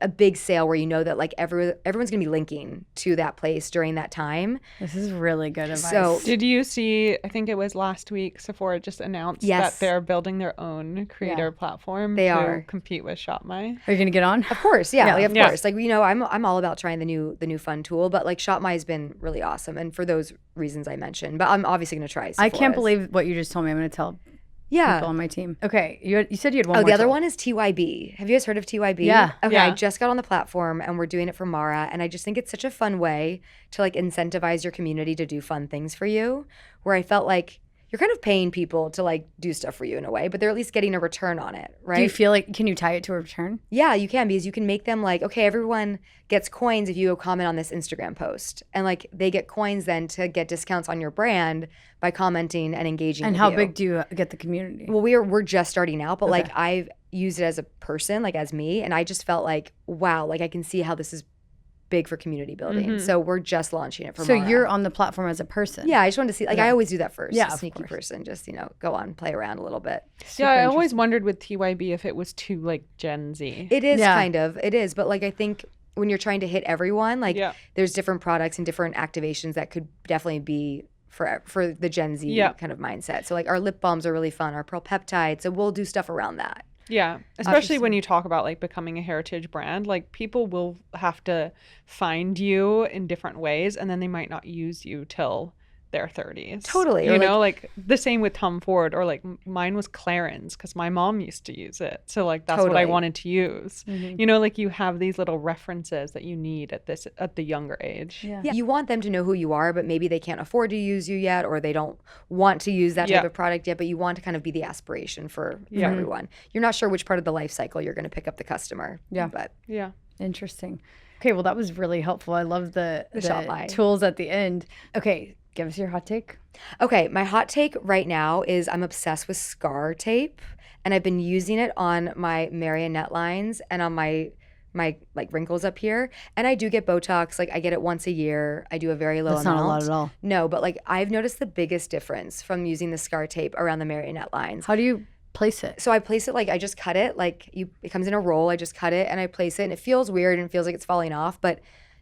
big sale where you know that like everyone's gonna be linking to that place during that time. This is really good advice. So Did you see, I think it was last week, Sephora just announced Yes. that they're building their own creator platform They to are. compete with Shop My. are you gonna get on? Of course, yeah, like, of Yeah. course. Like, you know, I'm all about trying the new fun tool, but like Shop My has been really awesome, and for those reasons I mentioned. But I'm obviously gonna try. I can't Sephora's. believe what you just told me. I'm gonna tell Yeah. people on my team. Okay, you said you had one Oh, more the other tool. one is TYB. Have you guys heard of TYB? Yeah. Okay, I Yeah. just got on the platform and we're doing it for Mara, and I just think it's such a fun way to like incentivize your community to do fun things for you, where I felt like you're kind of paying people to like do stuff for you in a way, but they're at least getting a return on it, right? Do you feel like, can you tie it to a return? Yeah, you can, because you can make them like, okay, everyone gets coins if you comment on this Instagram post. And like they get coins then to get discounts on your brand by commenting and engaging And with how you. big do you get the community? Well, we're just starting out, but like I've used it as a person, like as me, and I just felt like, wow, like I can see how this is big for community building. So we're just launching it for So Mara. you're on the platform as a person. Yeah, I just wanted to see, like I always do that first. Yeah, a of sneaky course. person, just, you know, go on, play around a little bit. Yeah, I always wondered with TYB if it was too like Gen Z. It is Yeah. kind of, it is, but like I think when you're trying to hit everyone, like Yeah. there's different products and different activations that could definitely be for the Gen Z kind of mindset. So like our lip balms are really fun, our pearl peptides, so we'll do stuff around that. Yeah, especially when you talk about like becoming a heritage brand, like people will have to find you in different ways, and then they might not use you till their 30s. Totally. You Or, know, like the same with Tom Ford, or like mine was Clarins because my mom used to use it. So like that's what I Totally. wanted to use. You know, like you have these little references that you need at the younger age. Yeah, you want them to know who you are, but maybe they can't afford to use you yet, or they don't want to use that type of product yet, but you want to kind of be the aspiration for everyone. You're not sure which part of the life cycle you're going to pick up the customer. Yeah. But Yeah. Interesting. Okay, well, that was really helpful. I love the Shop My. tools at the end. Okay, give us your hot take. okay, my hot take right now is I'm obsessed with scar tape, and I've been using it on my marionette lines and on my like wrinkles up here. And I do get Botox, like I get it once a year. I do a very low That's amount. not a lot at all. No, but like I've noticed the biggest difference from using the scar tape around the marionette lines. How do you place it? So I place it like I just cut it, like it comes in a roll. I just cut it and I place it, and it feels weird and feels like it's falling off, but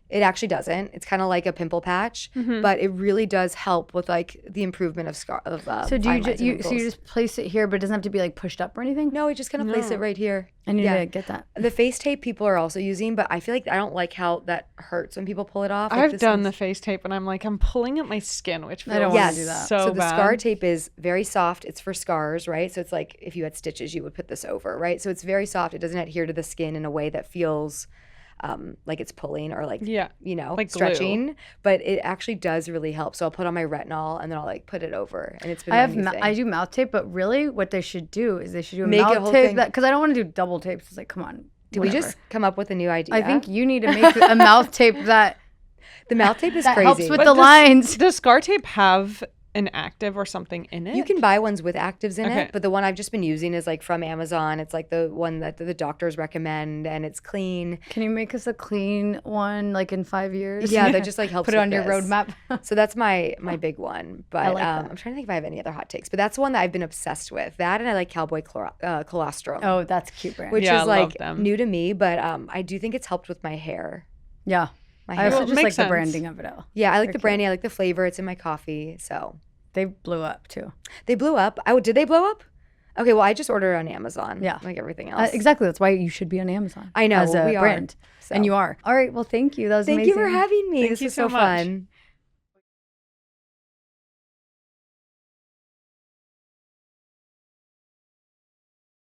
it actually doesn't. It's kind of like a pimple patch, but it really does help with like the improvement of scar. So do fine you lines just and you wrinkles. just place it here, but it doesn't have to be like pushed up or anything? No, I just kind of place it right here. I need Yeah. to get that. The face tape people are also using, but I feel like I don't like how that hurts when people pull it off. Like I've this done one's- the face tape, and I'm like, I'm pulling at my skin, which feels I don't wanna Yes. do that. so the bad. scar tape is very soft. It's for scars, right? So it's like if you had stitches, you would put this over, right? So it's very soft. It doesn't adhere to the skin in a way that feels like it's pulling or like, Yeah. you know, Like glue. stretching. But it actually does really help. So I'll put on my retinol and then I'll like put it over, and it's been I my new thing. I do mouth tape, but really what they should do is they should do a Make a mouth whole tape thing. because I don't want to do double tapes. It's like, come on. Did we just come up with a new idea? I think you need to make a mouth tape that the mouth tape is that crazy. helps with But the lines. Does scar tape have an active or something in it? You can buy ones with actives in Okay. it, but the one I've just been using is like from Amazon. It's like the one that the doctors recommend, and it's clean. Can you make us a clean one like in 5 years? Yeah, that just like helps. Put it with on your this. roadmap. So that's my big one. But like that. I'm trying to think if I have any other hot takes. But that's the one that I've been obsessed with. That, and I like Cowboy Colostrum, Oh, that's a cute brand. which Yeah, is I love like them. new to me. But I do think it's helped with my hair. yeah. My I hair. also Well, just like makes the sense. branding of it all. Yeah, I like the cute. branding. I like the flavor. It's in my coffee. So They blew up too. they blew up. Did they blow up? Okay, well, I just order on Amazon. Yeah. Like everything else. Exactly. That's why you should be on Amazon. I know. As a we brand. Are. So. And you are. All right. Well, thank you. That was Thank amazing. you for having me. Thank This you is so so much. fun.